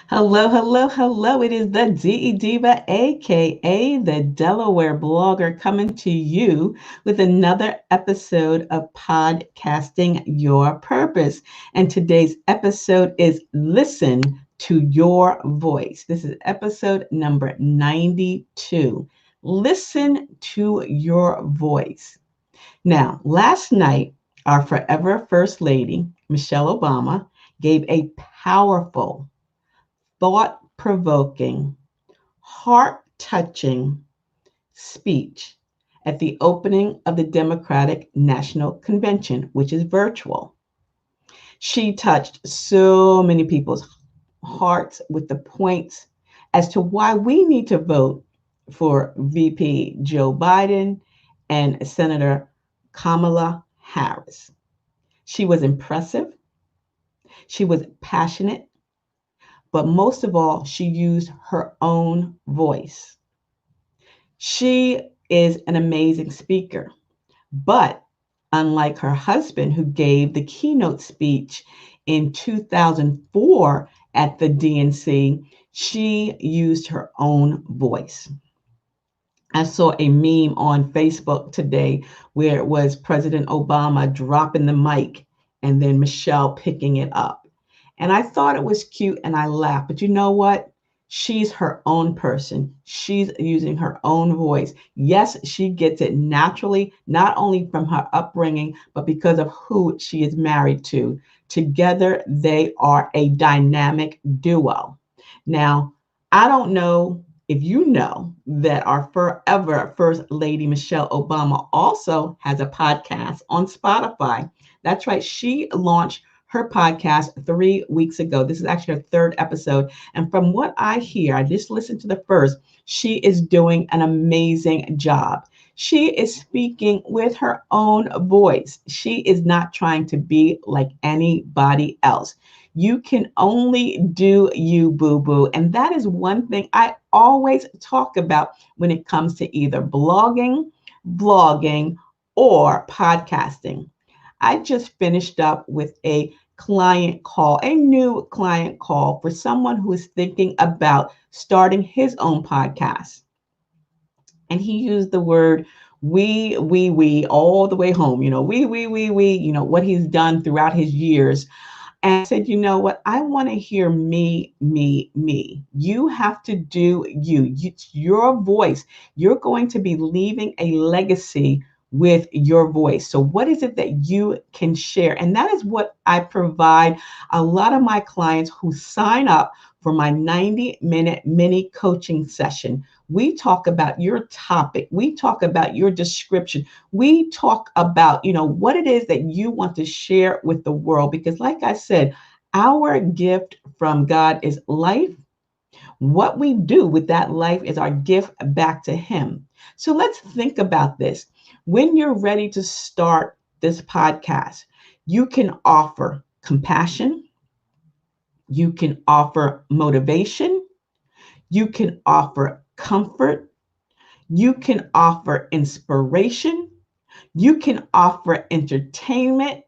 Hello, hello, hello. It is the DE Diva, aka the Delaware blogger, coming to you with another episode of Podcasting Your Purpose. And today's episode is Listen to Your Voice. This is episode number 92. Listen to your voice. Now, last night, our forever First Lady, Michelle Obama, gave a powerful thought provoking, heart touching speech at the opening of the Democratic National Convention, which is virtual. She touched so many people's hearts with the points as to why we need to vote for VP Joe Biden and Senator Kamala Harris. She was impressive, she was passionate, but most of all, she used her own voice. She is an amazing speaker, but unlike her husband, who gave the keynote speech in 2004 at the DNC, she used her own voice. I saw a meme on Facebook today where it was President Obama dropping the mic and then Michelle picking it up. And I thought it was cute and I laughed. But you know what? She's her own person. She's using her own voice. Yes, she gets it naturally, not only from her upbringing, but because of who she is married to. Together, they are a dynamic duo. Now, I don't know if you know that our forever First Lady Michelle Obama also has a podcast on Spotify. That's right. She launched her podcast 3 weeks ago. This is actually her third episode. And from what I hear, I just listened to the first, she is doing an amazing job. She is speaking with her own voice. She is not trying to be like anybody else. You can only do you, boo boo. And that is one thing I always talk about when it comes to either blogging, or podcasting. I just finished up with a new client call for someone who is thinking about starting his own podcast. And he used the word we all the way home, we, what he's done throughout his years. And I said, you know what? I want to hear me, me, me. You have to do you. It's your voice. You're going to be leaving a legacy with your voice. So, what is it that you can share? And that is what I provide a lot of my clients who sign up for my 90-minute mini coaching session. We talk about your topic. We talk about your description. We talk about, what it is that you want to share with the world. Because like I said, our gift from God is life. What we do with that life is our gift back to Him. So let's think about this. When you're ready to start this podcast, you can offer compassion, you can offer motivation, you can offer comfort, you can offer inspiration, you can offer entertainment,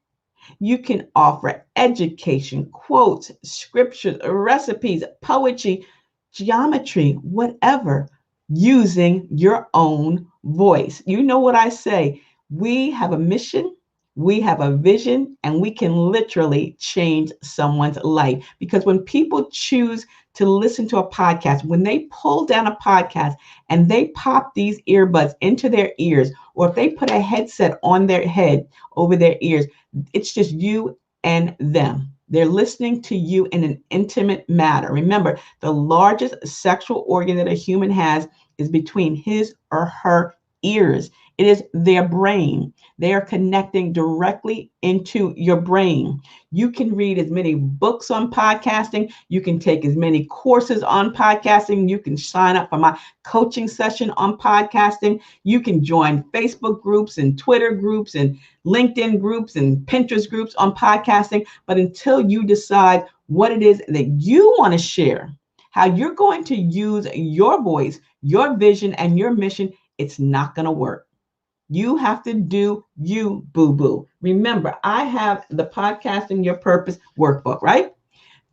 you can offer education, quotes, scriptures, recipes, poetry, geometry, whatever, using your own voice. You know what I say? We have a mission, we have a vision, and we can literally change someone's life. Because when people choose to listen to a podcast, when they pull down a podcast and they pop these earbuds into their ears, or if they put a headset on their head over their ears, it's just you and them. They're listening to you in an intimate manner. Remember, the largest sexual organ that a human has is between his or her ears. It is their brain. They are connecting directly into your brain. You can read as many books on podcasting. You can take as many courses on podcasting. You can sign up for my coaching session on podcasting. You can join Facebook groups and Twitter groups and LinkedIn groups and Pinterest groups on podcasting. But until you decide what it is that you want to share, how you're going to use your voice, your vision, and your mission, it's not going to work. You have to do you, boo boo. Remember, I have the Podcasting Your Purpose workbook, right?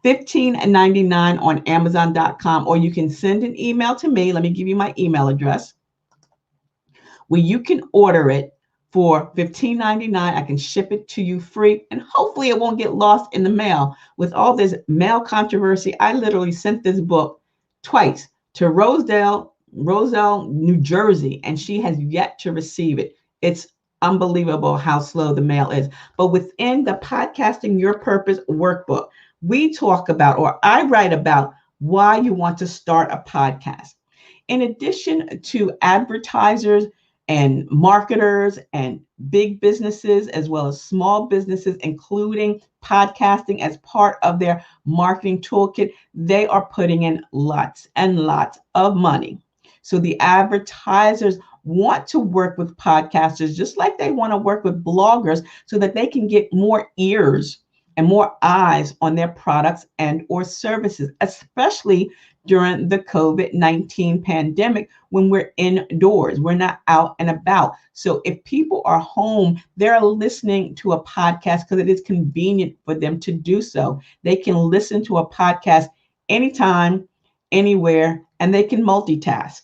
$15.99 on Amazon.com, or you can send an email to me. Let me give you my email address where you can order it for $15.99. I can ship it to you free, and hopefully it won't get lost in the mail. With all this mail controversy, I literally sent this book twice to Roselle, New Jersey, and she has yet to receive it. It's unbelievable how slow the mail is. But within the Podcasting Your Purpose workbook, we talk about, or I write about, why you want to start a podcast. In addition to advertisers and marketers and big businesses, as well as small businesses, including podcasting as part of their marketing toolkit, they are putting in lots and lots of money. So the advertisers want to work with podcasters just like they want to work with bloggers, so that they can get more ears and more eyes on their products and or services, especially during the COVID-19 pandemic, when we're indoors, we're not out and about. So if people are home, they're listening to a podcast because it is convenient for them to do so. They can listen to a podcast anytime, anywhere, and they can multitask.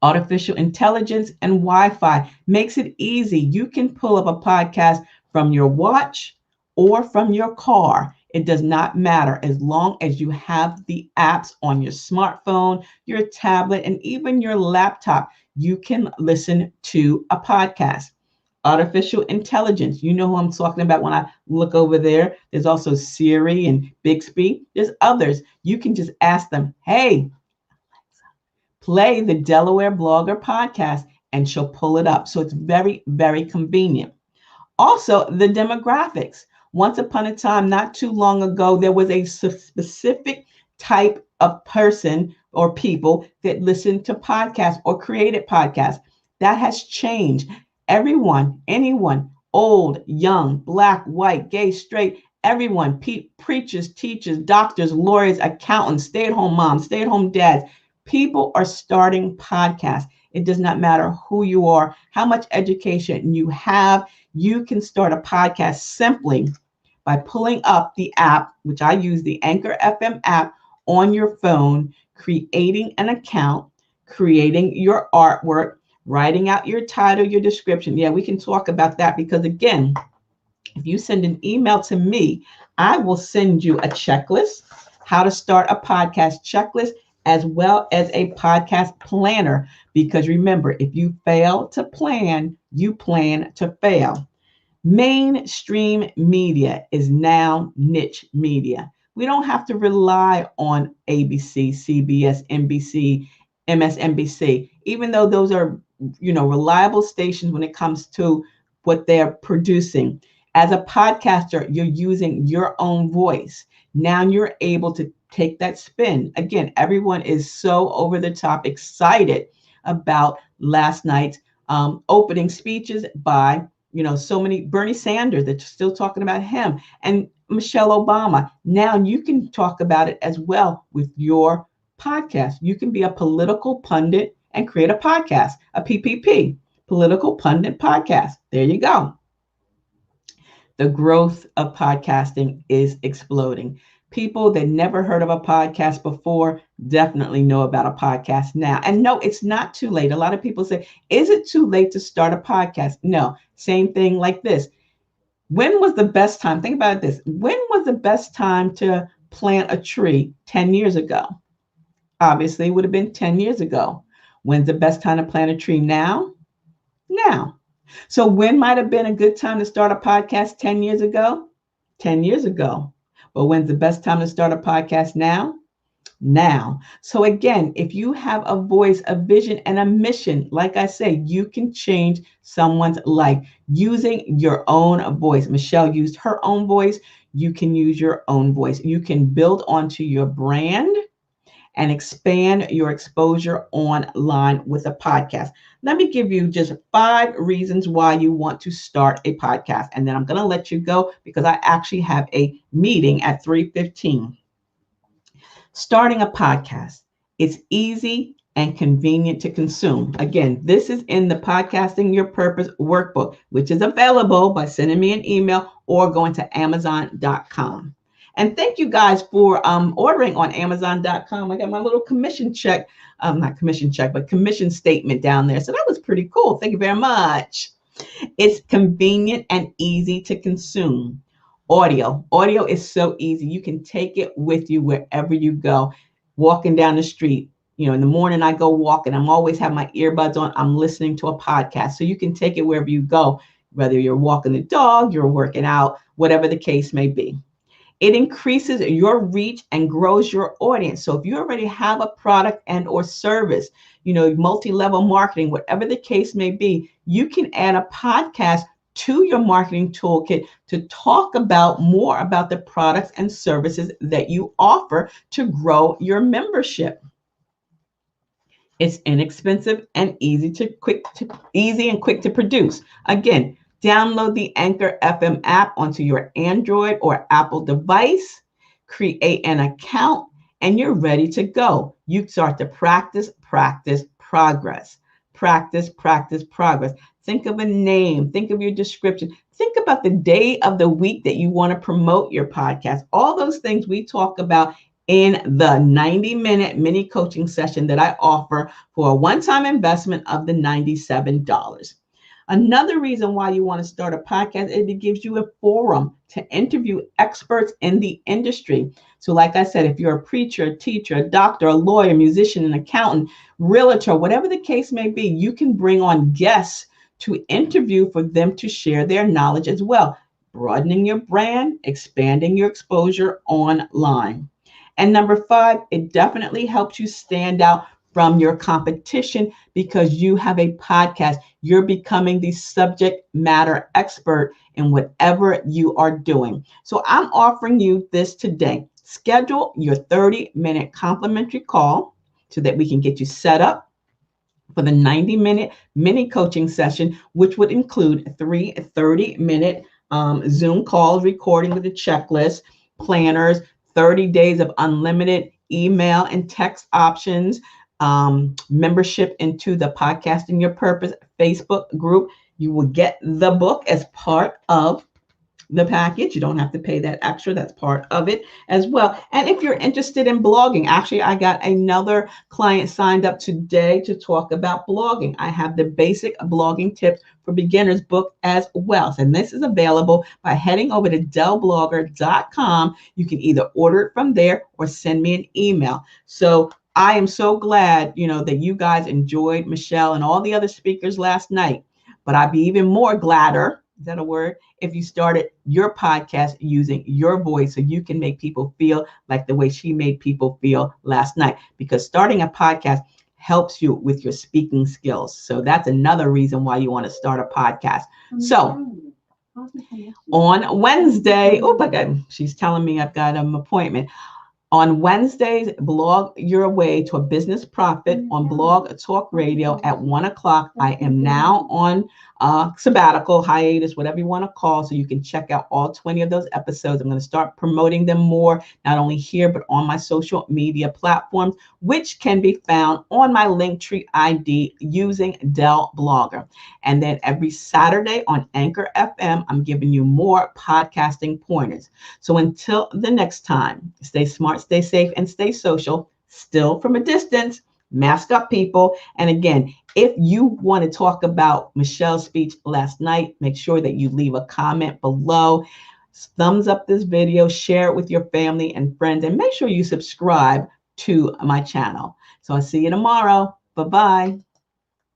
Artificial intelligence and Wi-Fi makes it easy. You can pull up a podcast from your watch or from your car. It does not matter, as long as you have the apps on your smartphone, your tablet, and even your laptop. You can listen to a podcast. Artificial intelligence, you know who I'm talking about when I look over there. There's also Siri and Bixby. There's others. You can just ask them, hey, play the Delaware Blogger podcast, and she'll pull it up. So it's very, very convenient. Also, the demographics. Once upon a time, not too long ago, there was a specific type of person or people that listened to podcasts or created podcasts. That has changed. Everyone, anyone, old, young, black, white, gay, straight, everyone, preachers, teachers, doctors, lawyers, accountants, stay-at-home moms, stay-at-home dads, people are starting podcasts. It does not matter who you are, how much education you have. You can start a podcast simply by pulling up the app, which I use, the Anchor FM app, on your phone, creating an account, creating your artwork, writing out your title, your description. Yeah, we can talk about that, because again, if you send an email to me, I will send you a checklist, how to start a podcast checklist, as well as a podcast planner. Because remember, if you fail to plan, you plan to fail. Mainstream media is now niche media. We don't have to rely on ABC, CBS, NBC, MSNBC, even though those are, reliable stations when it comes to what they're producing. As a podcaster, you're using your own voice. Now you're able to take that spin. Again, everyone is so over the top excited about last night's opening speeches by so many. Bernie Sanders, they're still talking about him, and Michelle Obama. Now you can talk about it as well with your podcast. You can be a political pundit and create a podcast, a PPP, political pundit podcast. There you go. The growth of podcasting is exploding. People that never heard of a podcast before definitely know about a podcast now. And no, it's not too late. A lot of people say, is it too late to start a podcast? No, same thing like this. When was the best time? Think about this. When was the best time to plant a tree 10 years ago? Obviously, it would have been 10 years ago. When's the best time to plant a tree now? Now. So when might have been a good time to start a podcast 10 years ago? 10 years ago. But when's the best time to start a podcast now? Now. So again, if you have a voice, a vision, and a mission, like I say, you can change someone's life using your own voice. Michelle used her own voice. You can use your own voice. You can build onto your brand and expand your exposure online with a podcast. Let me give you just 5 reasons why you want to start a podcast. And then I'm going to let you go because I actually have a meeting at 3:15. Starting a podcast. It's easy and convenient to consume. Again, this is in the Podcasting Your Purpose workbook, which is available by sending me an email or going to Amazon.com. And thank you guys for ordering on Amazon.com. I got my little commission check, not commission check, but commission statement down there. So that was pretty cool. Thank you very much. It's convenient and easy to consume. Audio is so easy. You can take it with you wherever you go. Walking down the street, in the morning I go walking. I'm always have my earbuds on. I'm listening to a podcast. So you can take it wherever you go, whether you're walking the dog, you're working out, whatever the case may be. It increases your reach and grows your audience. So if you already have a product and or service, multi-level marketing, whatever the case may be, you can add a podcast to your marketing toolkit to talk about more about the products and services that you offer to grow your membership. It's inexpensive and easy and quick to produce. Again, download the Anchor FM app onto your Android or Apple device, create an account, and you're ready to go. You start to practice, progress. Practice, progress. Think of a name. Think of your description. Think about the day of the week that you want to promote your podcast. All those things we talk about in the 90-minute mini coaching session that I offer for a one-time investment of the $97. Another reason why you want to start a podcast is it gives you a forum to interview experts in the industry. So like I said, if you're a preacher, a teacher, a doctor, a lawyer, musician, an accountant, realtor, whatever the case may be, you can bring on guests to interview for them to share their knowledge as well, broadening your brand, expanding your exposure online. And number 5, it definitely helps you stand out from your competition because you have a podcast. You're becoming the subject matter expert in whatever you are doing. So I'm offering you this today. Schedule your 30-minute complimentary call so that we can get you set up for the 90-minute mini coaching session, which would include 3 30-minute Zoom calls, recording with a checklist, planners, 30 days of unlimited email and text options, membership into the Podcasting Your Purpose Facebook group. You will get the book as part of the package. You don't have to pay that extra. That's part of it as well. And if you're interested in blogging, actually, I got another client signed up today to talk about blogging. I have the basic blogging tips for beginners book as well. And this is available by heading over to dellblogger.com. You can either order it from there or send me an email. So I am so glad, that you guys enjoyed Michelle and all the other speakers last night. But I'd be even more gladder, is that a word, if you started your podcast using your voice so you can make people feel like the way she made people feel last night. Because starting a podcast helps you with your speaking skills. So that's another reason why you want to start a podcast. So on Wednesday, oh my God, she's telling me I've got an appointment. On Wednesdays, blog your way to a business profit on Blog Talk Radio at 1:00. I am now on sabbatical, hiatus, whatever you want to call, so you can check out all 20 of those episodes. I'm going to start promoting them more, not only here, but on my social media platforms, which can be found on my Linktree ID using Dell Blogger. And then every Saturday on Anchor FM, I'm giving you more podcasting pointers. So until the next time, stay smart, stay safe, and stay social, still from a distance. Mask up, people. And again, if you want to talk about Michelle's speech last night, make sure that you leave a comment below. Thumbs up this video, share it with your family and friends, and make sure you subscribe to my channel. So I'll see you tomorrow. Bye-bye.